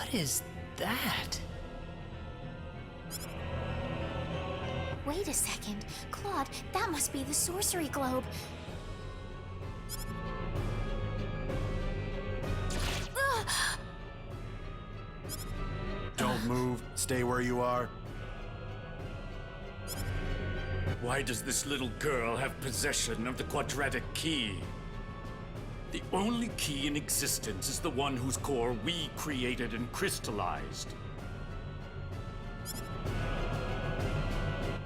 What is that? Wait a second. Claude, that must be the sorcery globe. Don't move. Stay where you are. Why does this little girl have possession of the quadratic key? The only key in existence is the one whose core we created and crystallized.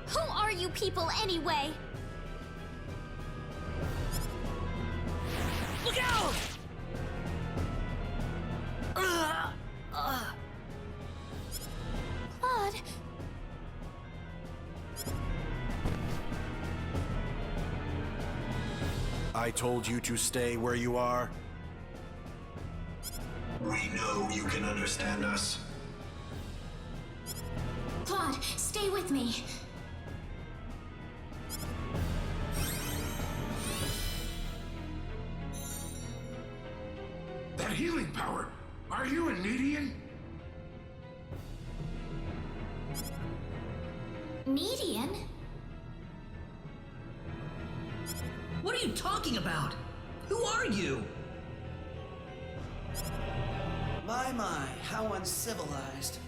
Who are you people anyway? Look out! Claude, I told you to stay where you are. We know you can understand us. Claude, stay with me. That healing power! Are you a Nedian? Nedian? What are you talking about? Who are you? My, how uncivilized.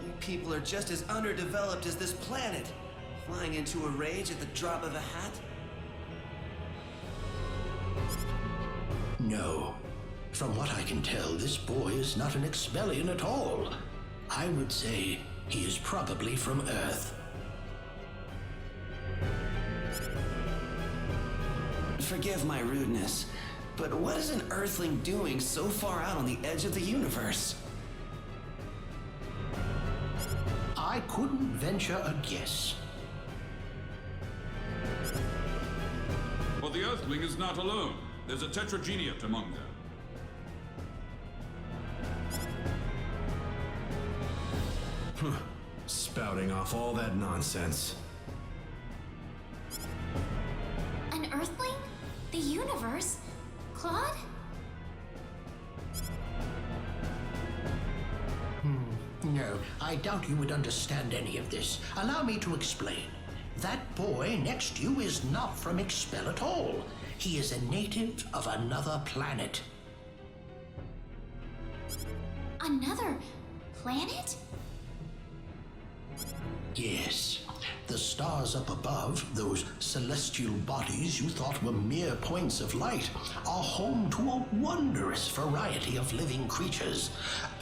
You people are just as underdeveloped as this planet. Flying into a rage at the drop of a hat? No. From what I can tell, this boy is not an Expellian at all. I would say he is probably from Earth. Forgive my rudeness, but what is an Earthling doing so far out on the edge of the universe? I couldn't venture a guess. Well, the Earthling is not alone. There's a tetrageniate among them. Spouting off all that nonsense. An Earthling? The universe? Claude? No, I doubt you would understand any of this. Allow me to explain. That boy next to you is not from Expel at all. He is a native of another planet. Another planet? Yes. The stars up above, those celestial bodies you thought were mere points of light, are home to a wondrous variety of living creatures.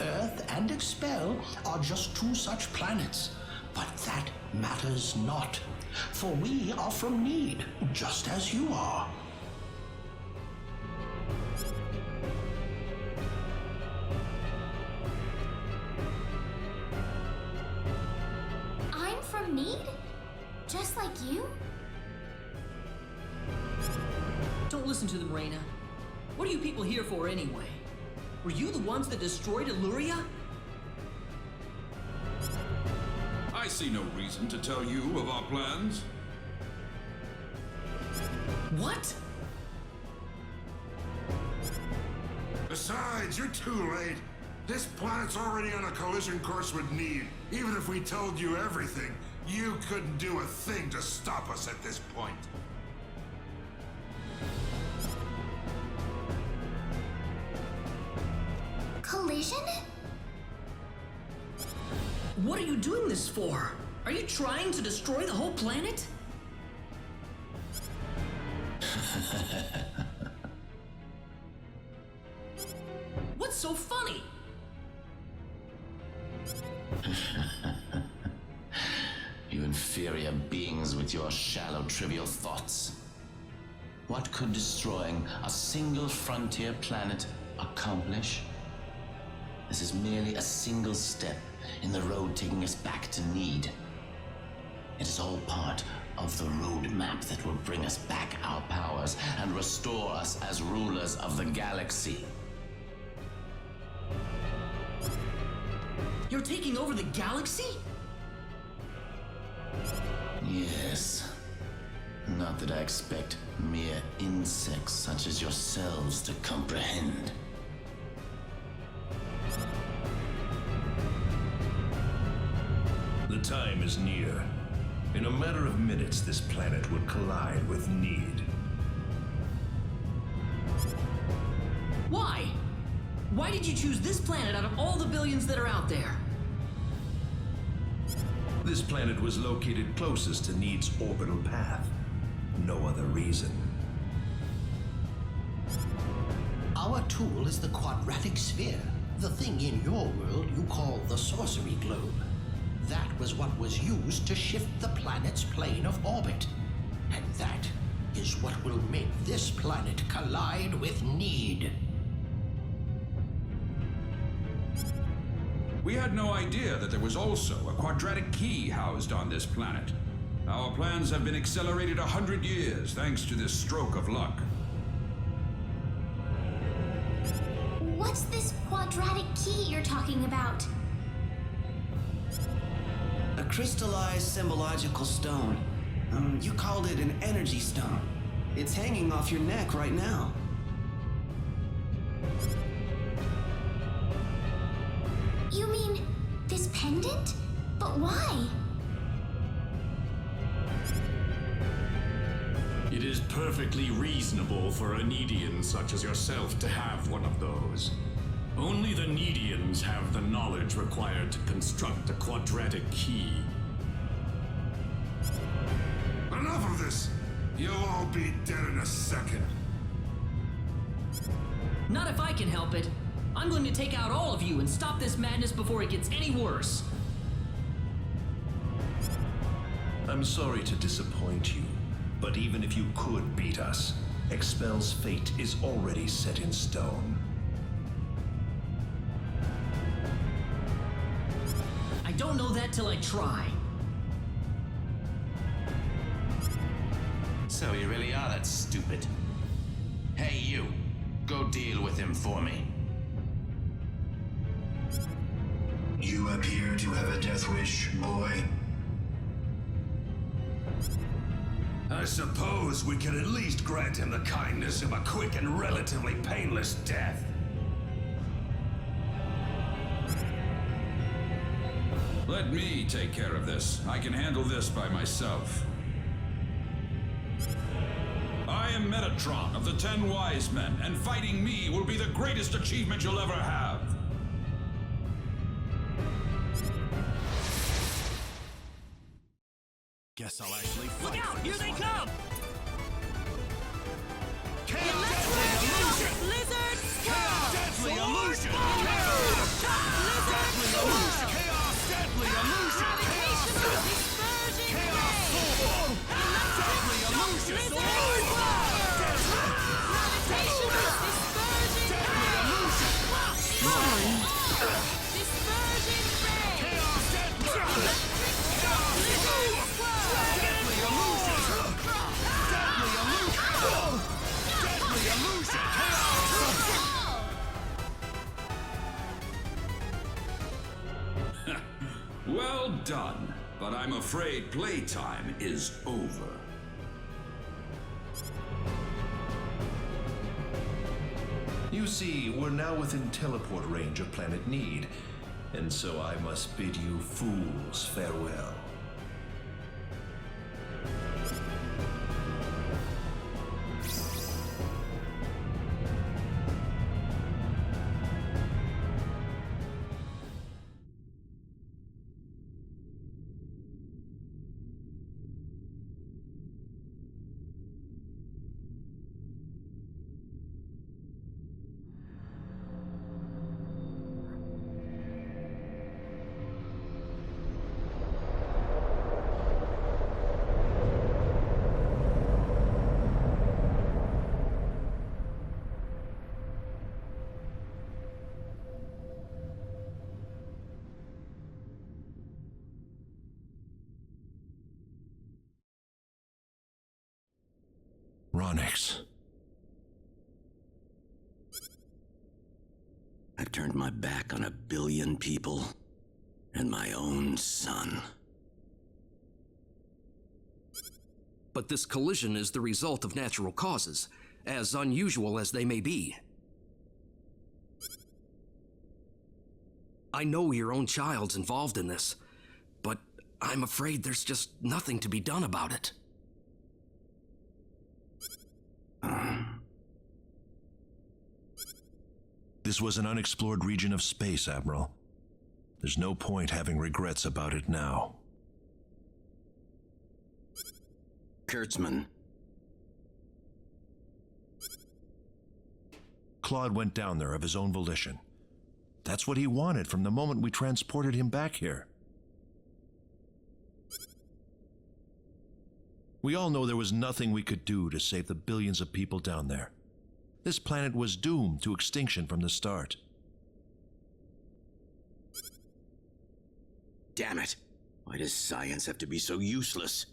Earth and Expel are just two such planets. But that matters not, for we are from Need, just as you are. I'm from Need? Just like you? Don't listen to them, Rena. What are you people here for anyway? Were you the ones that destroyed Illuria? I see no reason to tell you of our plans. What? Besides, you're too late. This planet's already on a collision course with Need. Even if we told you everything, you couldn't do a thing to stop us at this point. Collision? What are you doing this for? Are you trying to destroy the whole planet? What's so funny? You inferior beings with your shallow, trivial thoughts. What could destroying a single frontier planet accomplish? This is merely a single step in the road taking us back to Need. It is all part of the roadmap that will bring us back our powers and restore us as rulers of the galaxy. You're taking over the galaxy? Yes. Not that I expect mere insects such as yourselves to comprehend. time is near. In a matter of minutes, this planet will collide with Need. Why? Why did you choose this planet out of all the billions that are out there? This planet was located closest to Need's orbital path. No other reason. Our tool is the quadratic sphere, the thing in your world you call the sorcery globe. That was what was used to shift the planet's plane of orbit. And that is what will make this planet collide with Need. We had no idea that there was also a quadratic key housed on this planet. Our plans have been accelerated 100 years thanks to this stroke of luck. What's this quadratic key you're talking about? A crystallized symbological stone. You called it an energy stone. It's hanging off your neck right now. You mean this pendant? But why? It is perfectly reasonable for a Needian such as yourself to have one of those. Only the Needians have the knowledge required to construct a quadratic key. Enough of this! You'll all be dead in a second. Not if I can help it. I'm going to take out all of you and stop this madness before it gets any worse. I'm sorry to disappoint you, but even if you could beat us, EXPEL's fate is already set in stone. I don't know that till I try. So you really are that stupid. Hey, you. Go deal with him for me. You appear to have a death wish, boy. I suppose we can at least grant him the kindness of a quick and relatively painless death. Let me take care of this. I can handle this by myself. I am Metatron of the 10 Wise Men, and fighting me will be the greatest achievement you'll ever have. Guess I'll actually fight. Look out! Here they come! Blizzard Chaos Deadly Illusion! Deadly Illusion! Chaos Deadly Illusion! Gravitational dispersion Chaos Sword! Deadly Illusion! Gravitational dispersion Dispersion ray! Chaos Deadly! Deadly Illusion! Deadly Illusion! Deadly Illusion! Well done, but I'm afraid playtime is over. You see, we're now within teleport range of Planet Need, and so I must bid you fools farewell. R-RENA'S. I've turned my back on 1 billion people and my own son. But this collision is the result of natural causes, as unusual as they may be. I know your own child's involved in this, but I'm afraid there's just nothing to be done about it. This was an unexplored region of space, Admiral. There's no point having regrets about it now. Kurtzman. Claude went down there of his own volition. That's what he wanted from the moment we transported him back here. We all know there was nothing we could do to save the billions of people down there. This planet was doomed to extinction from the start. Damn it! Why does science have to be so useless?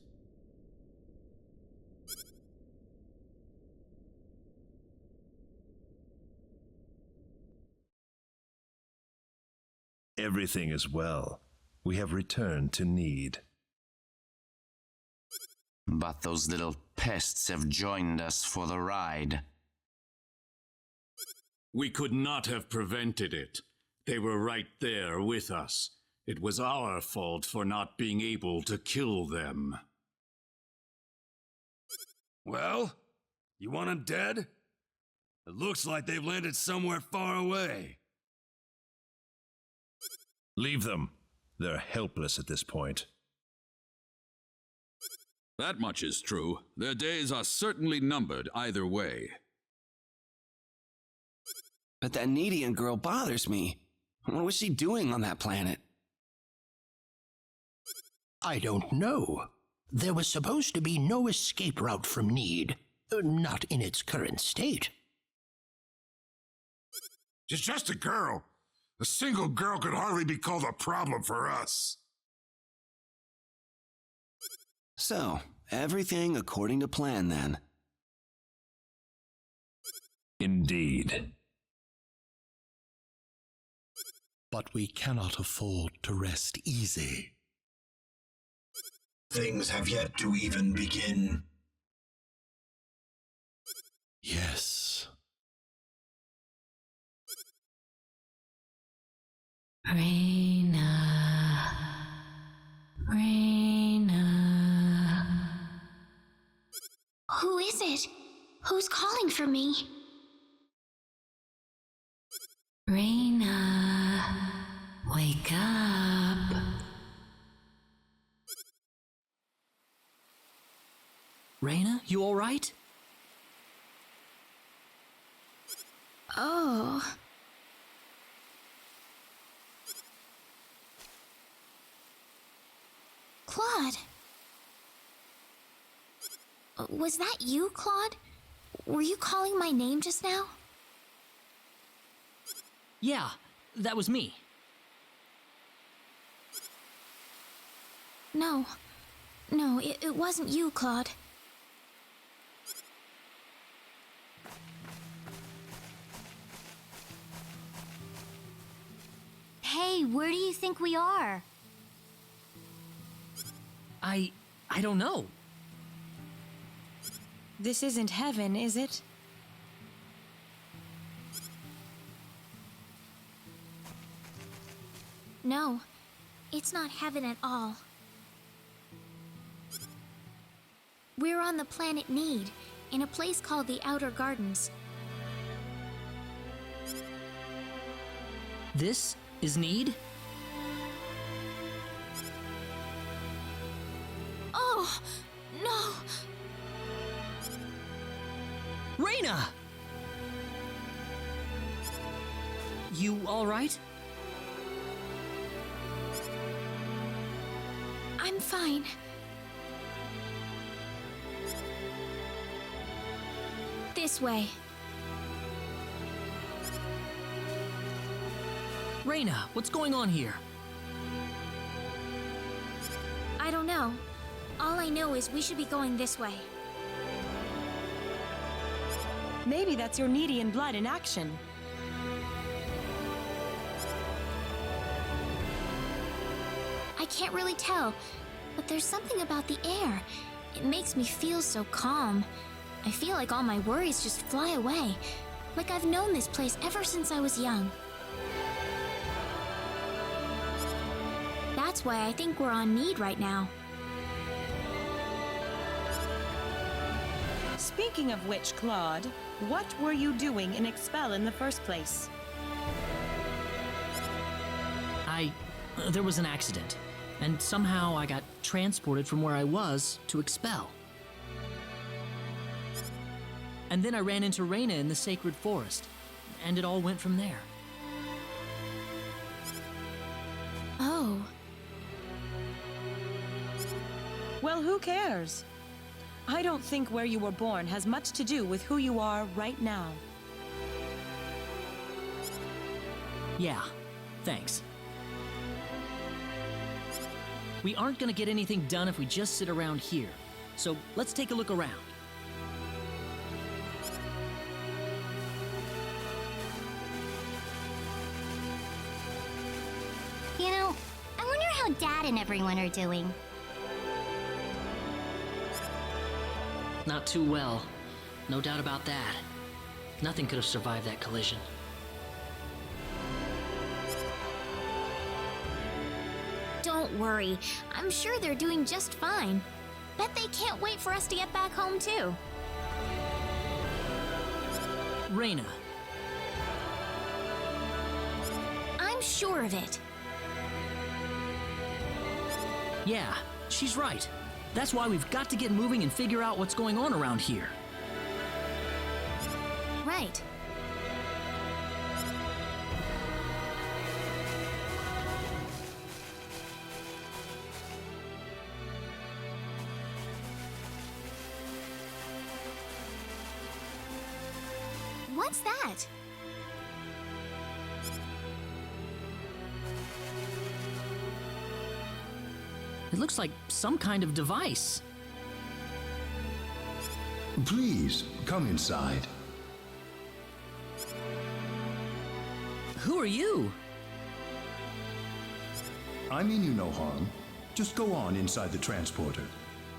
Everything is well. We have returned to Need. But those little pests have joined us for the ride. We could not have prevented it. They were right there with us. It was our fault for not being able to kill them. Well, you want them dead? It looks like they've landed somewhere far away. Leave them. They're helpless at this point. That much is true. Their days are certainly numbered either way. But that Needian girl bothers me. What was she doing on that planet? I don't know. There was supposed to be no escape route from Need. Not in its current state. She's just a girl. A single girl could hardly be called a problem for us. So, everything according to plan then. Indeed. But we cannot afford to rest easy. Things have yet to even begin. Yes. Rena. Who is it? Who's calling for me? Rena, wake up. Rena, you all right? Oh. Claude. Was that you, Claude? Were you calling my name just now? Yeah, that was me. No, it wasn't you, Claude. Hey, where do you think we are? I don't know. This isn't heaven, is it? No, it's not heaven at all. We're on the planet Need, in a place called the Outer Gardens. This is Need? Oh, no! Rena! You all right? I'm fine. This way. Rena, what's going on here? I don't know. All I know is we should be going this way. Maybe that's your Needian blood in action. I can't really tell, but there's something about the air. It makes me feel so calm. I feel like all my worries just fly away, like I've known this place ever since I was young. That's why I think we're on Need right now. Speaking of which, Claude, what were you doing in EXPEL in the first place? There was an accident, and somehow I got transported from where I was to EXPEL. And then I ran into R-RENA in the sacred forest, and it all went from there. Oh. Well, who cares? I don't think where you were born has much to do with who you are right now. Yeah, thanks. We aren't gonna get anything done if we just sit around here, so let's take a look around. You know, I wonder how Dad and everyone are doing. Not too well. No doubt about that. Nothing could have survived that collision. Don't worry. I'm sure they're doing just fine. Bet they can't wait for us to get back home, too. R-RENA. I'm sure of it. Yeah, she's right. That's why we've got to get moving and figure out what's going on around here. Right. What's that? It looks like some kind of device. Please, come inside. Who are you? I mean you no harm. Just go on inside the transporter.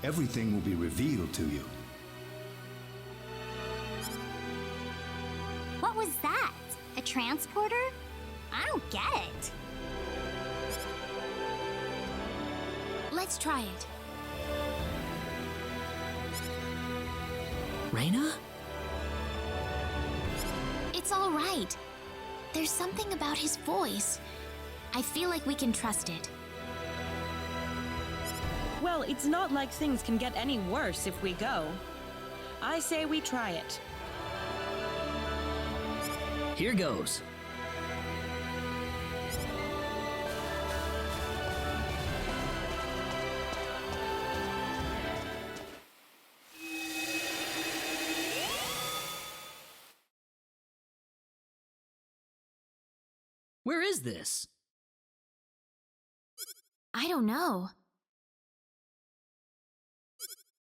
Everything will be revealed to you. What was that? A transporter? I don't get it. Let's try it. R-RENA? It's all right. There's something about his voice. I feel like we can trust it. Well, it's not like things can get any worse if we go. I say we try it. Here goes. Where is this? I don't know.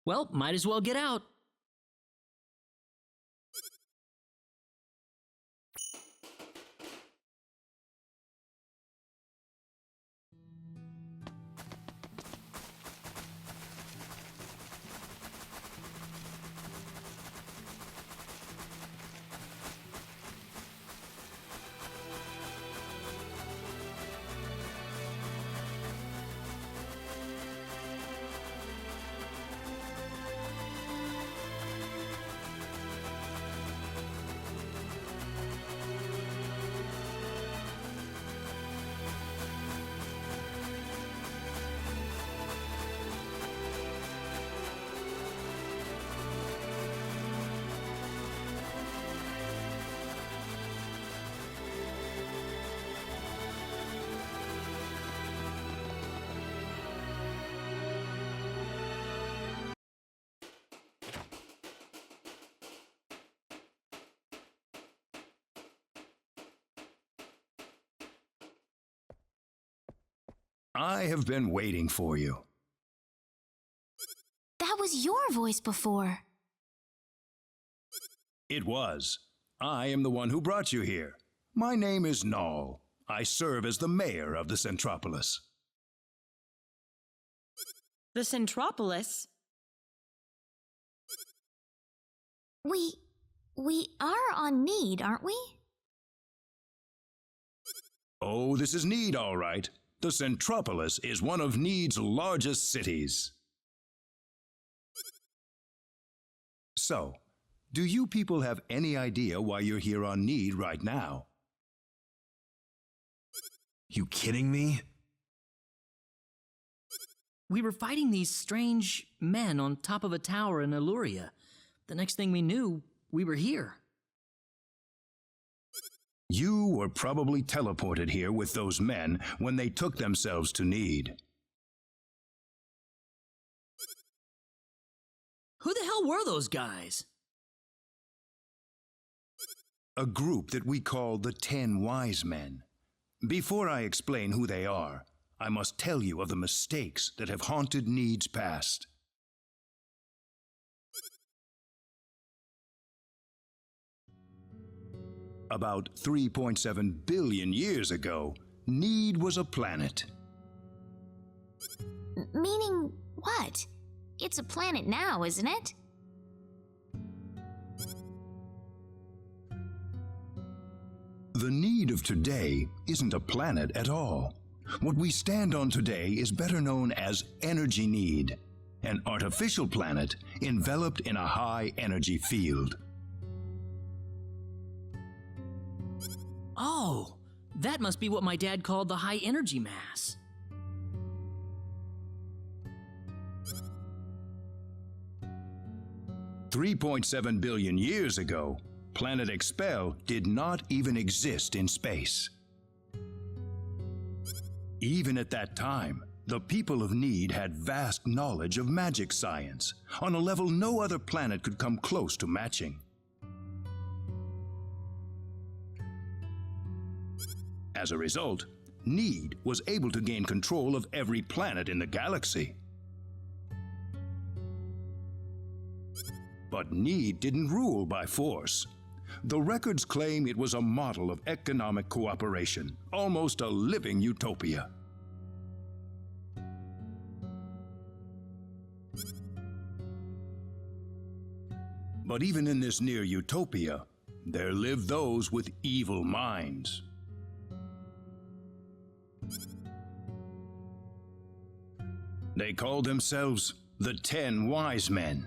Well, might as well get out. I have been waiting for you. That was your voice before. It was. I am the one who brought you here. My name is Null. I serve as the mayor of the Centropolis. The Centropolis? We are on Need, aren't we? Oh, this is Need, all right. The Centropolis is one of Need's largest cities. So, do you people have any idea why you're here on Need right now? You kidding me? We were fighting these strange men on top of a tower in Illuria. The next thing we knew, we were here. You were probably teleported here with those men when they took themselves to Need. Who the hell were those guys? A group that we call the 10 Wise Men. Before I explain who they are, I must tell you of the mistakes that have haunted Need's past. About 3.7 billion years ago, Need was a planet. Meaning what? It's a planet now, isn't it? The Need of today isn't a planet at all. What we stand on today is better known as Energy Need, an artificial planet enveloped in a high-energy field. Oh, that must be what my dad called the high-energy mass. $3.7 billion years ago, planet EXPEL did not even exist in space. Even at that time, the people of Need had vast knowledge of magic science, on a level no other planet could come close to matching. As a result, Need was able to gain control of every planet in the galaxy. But Need didn't rule by force. The records claim it was a model of economic cooperation, almost a living utopia. But even in this near utopia, there lived those with evil minds. They called themselves the 10 Wise Men.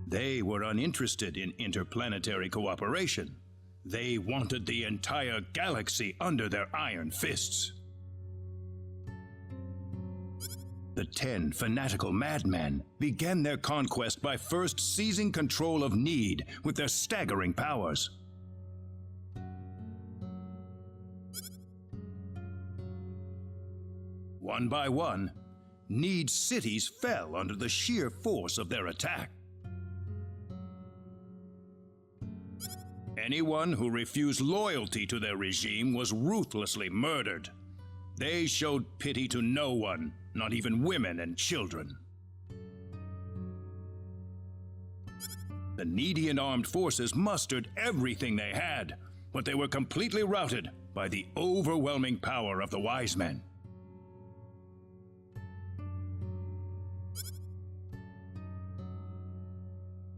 They were uninterested in interplanetary cooperation. They wanted the entire galaxy under their iron fists. The 10 fanatical madmen began their conquest by first seizing control of Need with their staggering powers. One by one, Need's cities fell under the sheer force of their attack. Anyone who refused loyalty to their regime was ruthlessly murdered. They showed pity to no one, not even women and children. The Needian armed forces mustered everything they had, but they were completely routed by the overwhelming power of the Wise Men.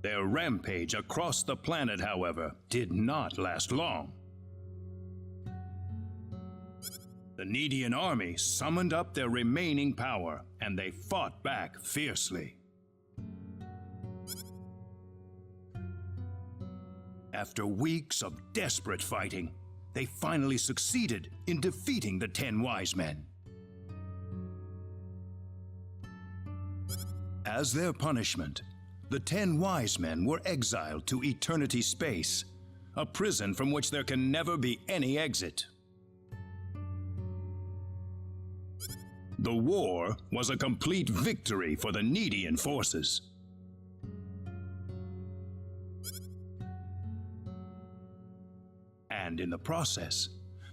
Their rampage across the planet, however, did not last long. The Needian army summoned up their remaining power, and they fought back fiercely. After weeks of desperate fighting, they finally succeeded in defeating the 10 Wise Men. As their punishment, the 10 Wise Men were exiled to Eternity Space, a prison from which there can never be any exit. The war was a complete victory for the Needian forces. And in the process,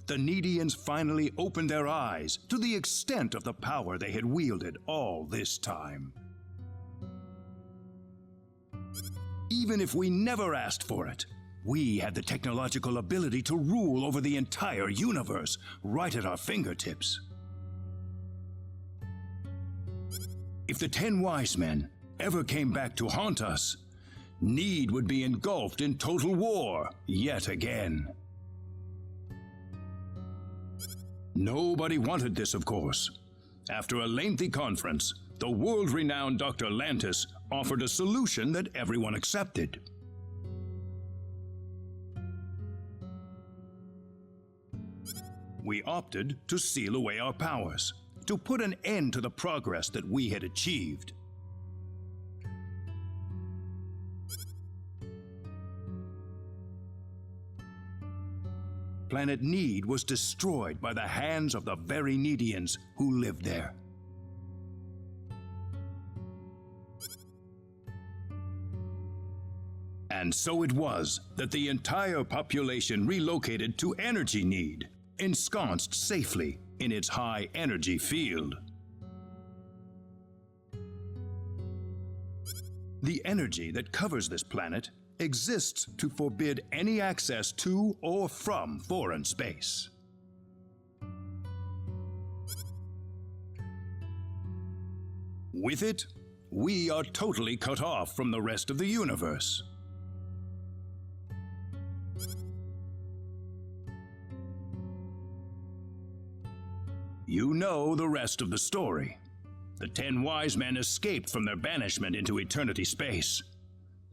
the Needians finally opened their eyes to the extent of the power they had wielded all this time. Even if we never asked for it, we had the technological ability to rule over the entire universe right at our fingertips. If the 10 Wise Men ever came back to haunt us, Need would be engulfed in total war yet again. Nobody wanted this, of course. After a lengthy conference, the world-renowned Dr. Lantis offered a solution that everyone accepted. We opted to seal away our powers, to put an end to the progress that we had achieved. Planet Need was destroyed by the hands of the very Needians who lived there. And so it was that the entire population relocated to Energy Need, ensconced safely in its high energy field. The energy that covers this planet exists to forbid any access to or from foreign space. With it, we are totally cut off from the rest of the universe. You know the rest of the story. The 10 wise men escaped from their banishment into eternity space.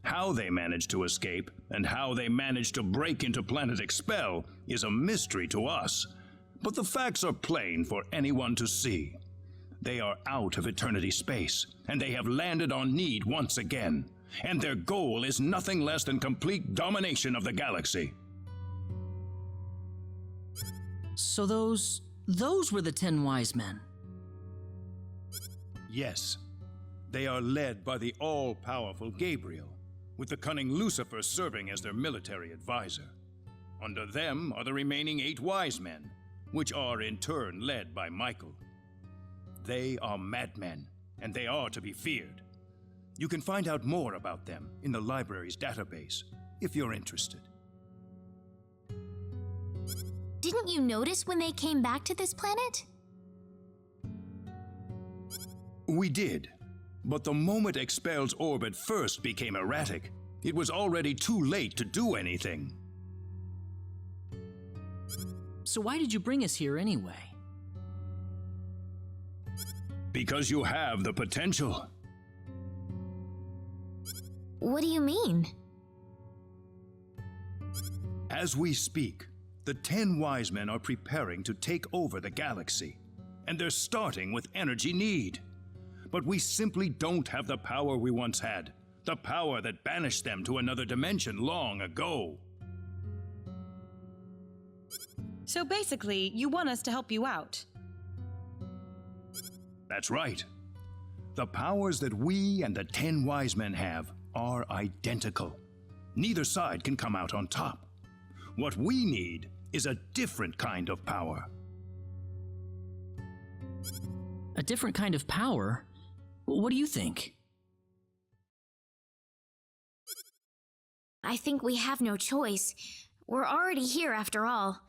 How they managed to escape and how they managed to break into planet EXPEL is a mystery to us, but the facts are plain for anyone to see. They are out of eternity space, and they have landed on Need once again, and their goal is nothing less than complete domination of the galaxy. So those were the 10 wise men. Yes, they are led by the all-powerful Gabriel, with the cunning Lucifer serving as their military advisor. Under them are the remaining 8 wise men, which are in turn led by Michael. They are madmen, and they are to be feared. You can find out more about them in the library's database, if you're interested. Didn't you notice when they came back to this planet? We did, but the moment EXPEL's orbit first became erratic, it was already too late to do anything. So why did you bring us here anyway? Because you have the potential. What do you mean? As we speak, the 10 wise men are preparing to take over the galaxy, and they're starting with Energy Need. But we simply don't have the power we once had, the power that banished them to another dimension long ago. So basically, you want us to help you out. That's right. The powers that we and the 10 wise men have are identical. Neither side can come out on top. What we need is a different kind of power. A different kind of power? What do you think? I think we have no choice. We're already here after all.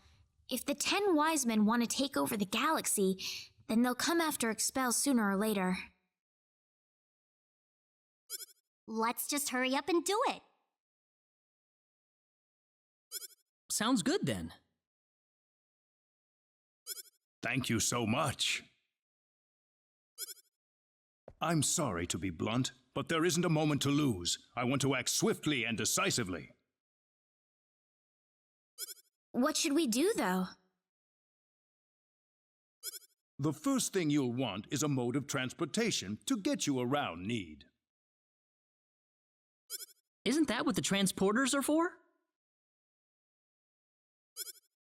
If the 10 wise men want to take over the galaxy, then they'll come after EXPEL sooner or later. Let's just hurry up and do it. Sounds good then. Thank you so much. I'm sorry to be blunt, but there isn't a moment to lose. I want to act swiftly and decisively. What should we do, though? The first thing you'll want is a mode of transportation to get you around Need. Isn't that what the transporters are for?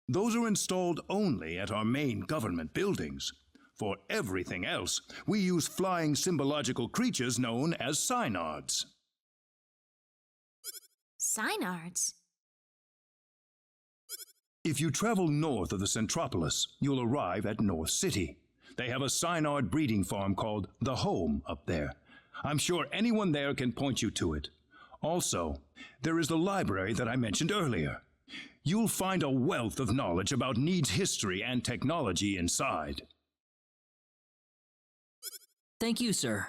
Those are installed only at our main government buildings. For everything else, we use flying symbological creatures known as synards. Synards? If you travel north of the Centropolis, you'll arrive at North City. They have a synard breeding farm called The Home up there. I'm sure anyone there can point you to it. Also, there is the library that I mentioned earlier. You'll find a wealth of knowledge about Need's history and technology inside. Thank you, sir.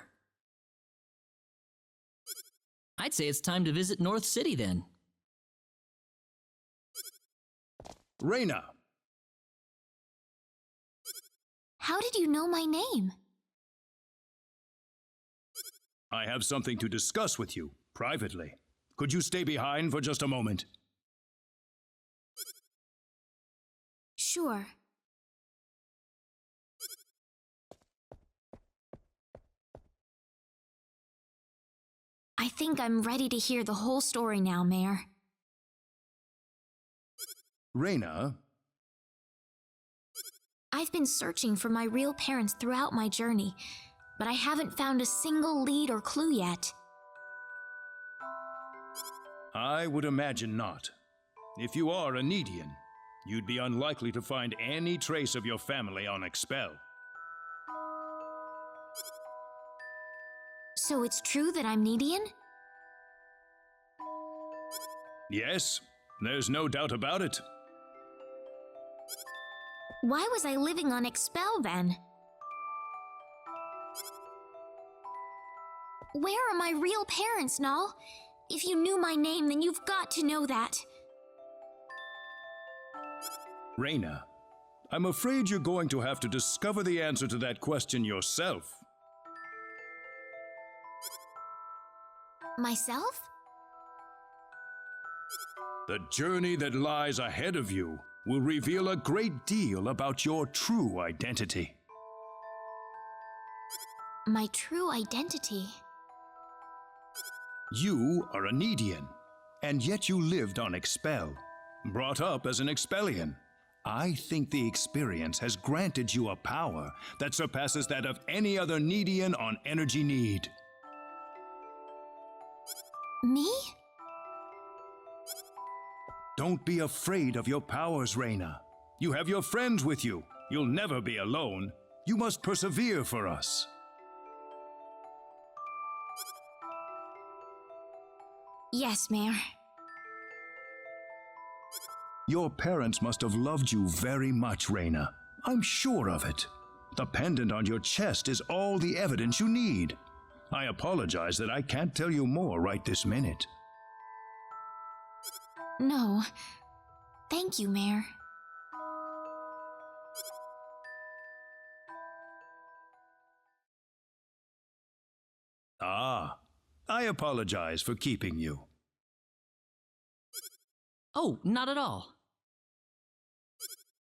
I'd say it's time to visit North City then. Rena, How did you know my name? I have something to discuss with you, privately. Could you stay behind for just a moment? Sure. I think I'm ready to hear the whole story now, Mayor. Rena, I've been searching for my real parents throughout my journey, but I haven't found a single lead or clue yet. I would imagine not. If you are a Needian, you'd be unlikely to find any trace of your family on EXPEL. So it's true that I'm Needian? Yes, there's no doubt about it. Why was I living on EXPEL then? Where are my real parents, Null? If you knew my name, then you've got to know that. Rena, I'm afraid you're going to have to discover the answer to that question yourself. Myself? The journey that lies ahead of you will reveal a great deal about your true identity. My true identity? You are a Needian, and yet you lived on EXPEL, brought up as an Expellian. I think the experience has granted you a power that surpasses that of any other Needian on Energy Need. Me? Don't be afraid of your powers, Rena. You have your friends with you. You'll never be alone. You must persevere for us. Yes, Mayor. Your parents must have loved you very much, Rena. I'm sure of it. The pendant on your chest is all the evidence you need. I apologize that I can't tell you more right this minute. No. Thank you, Mayor. Ah, I apologize for keeping you. Oh, not at all.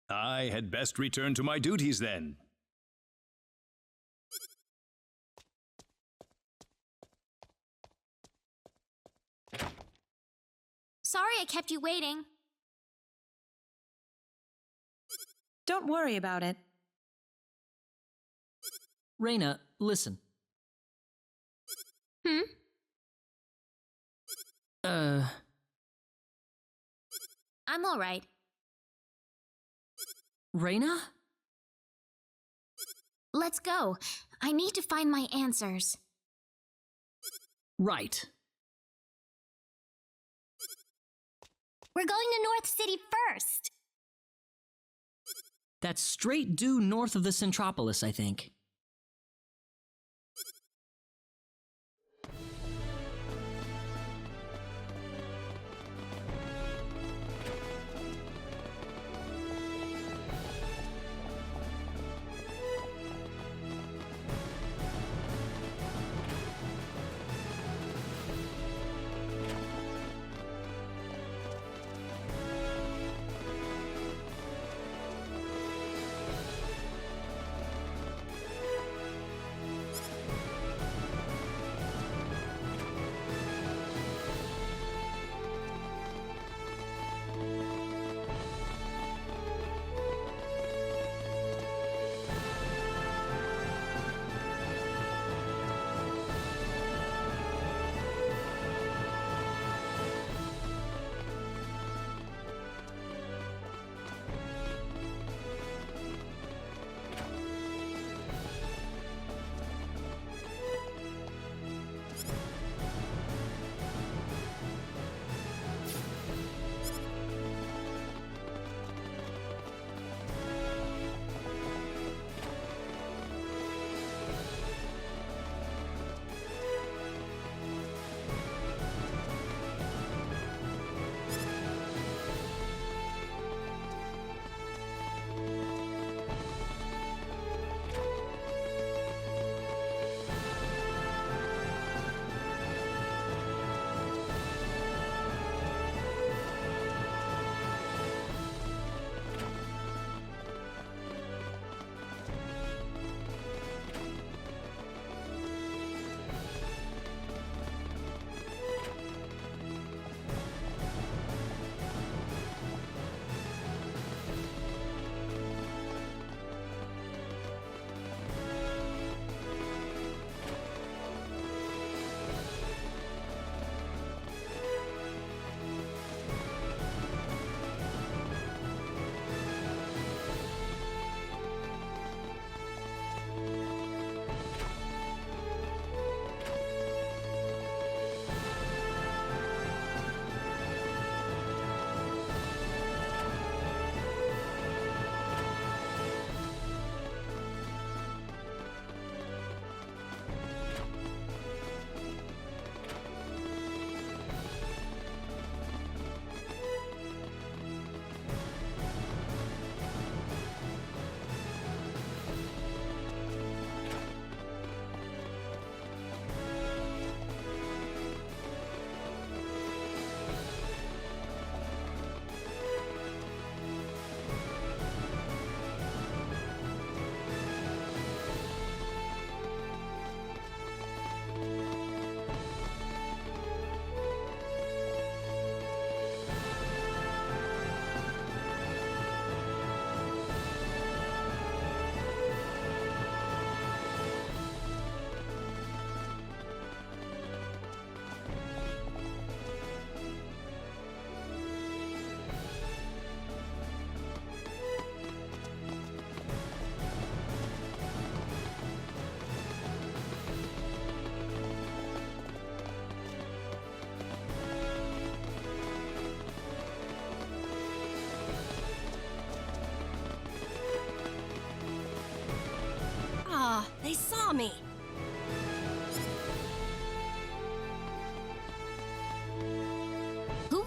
I had best return to my duties then. Sorry I kept you waiting. Don't worry about it. Rena, listen. Hmm? I'm all right. Rena? Let's go. I need to find my answers. Right. We're going to North City first. That's straight due north of the Centropolis, I think.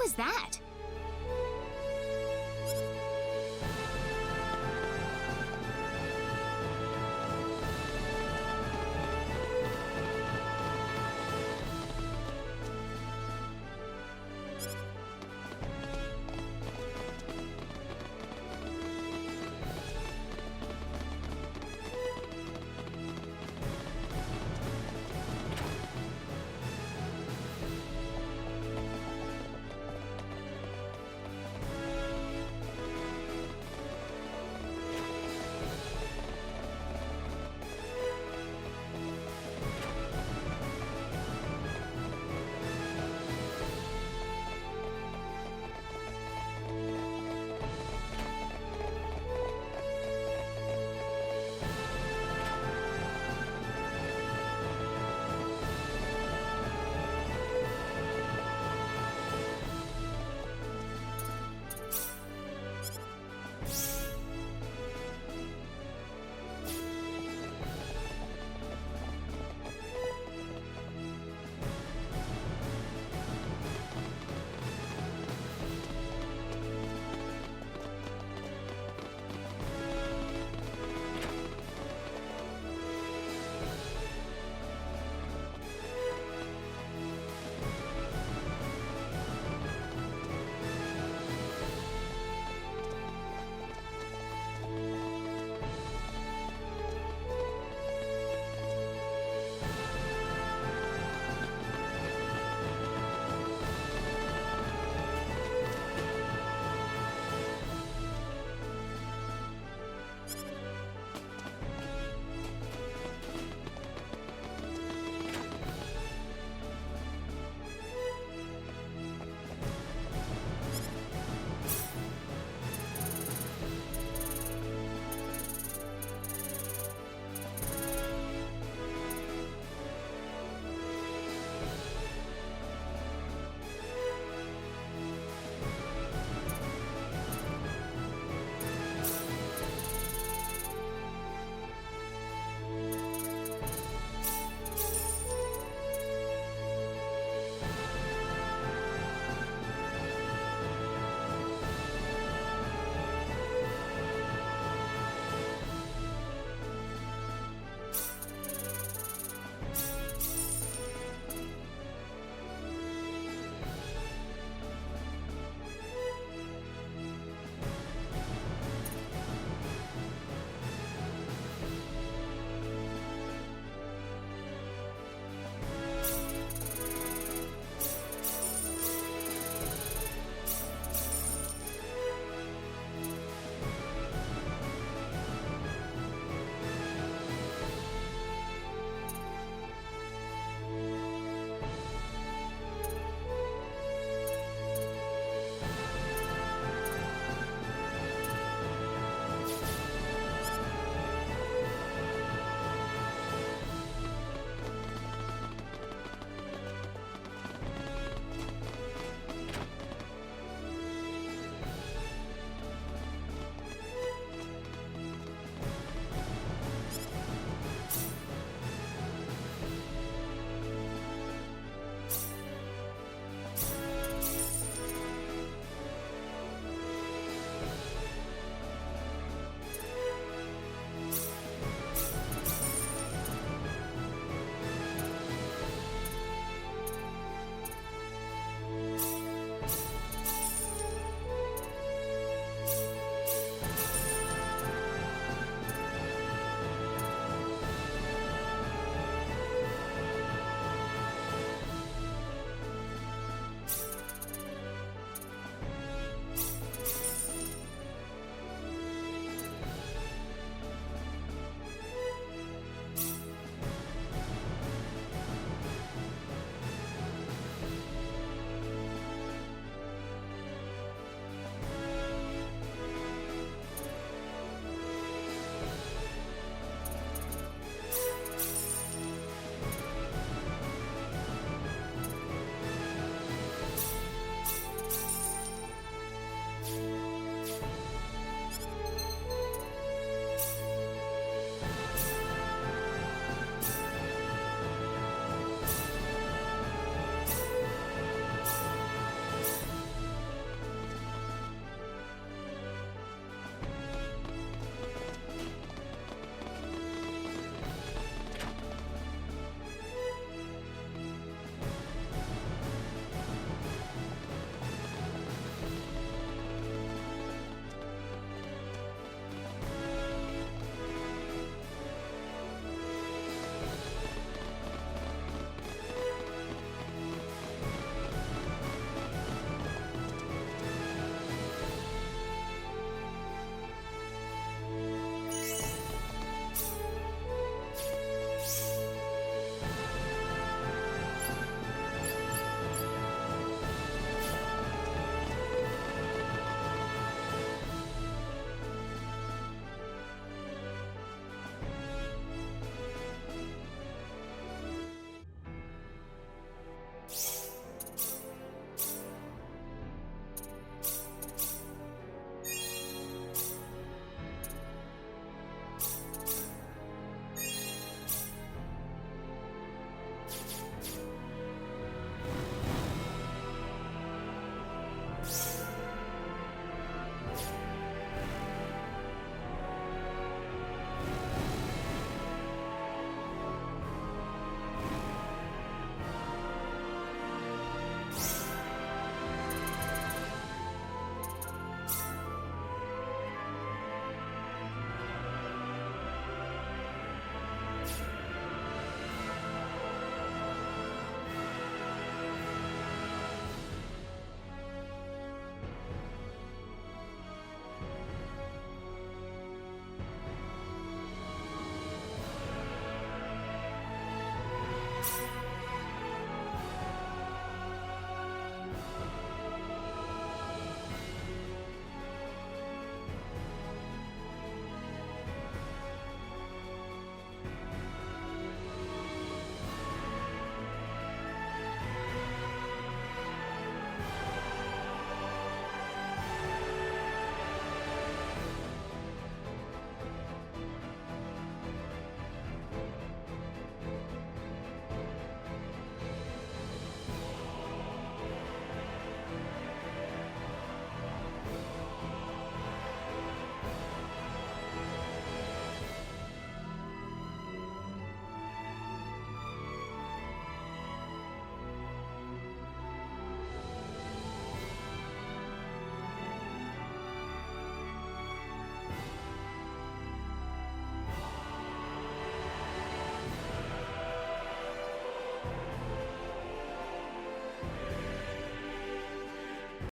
was that?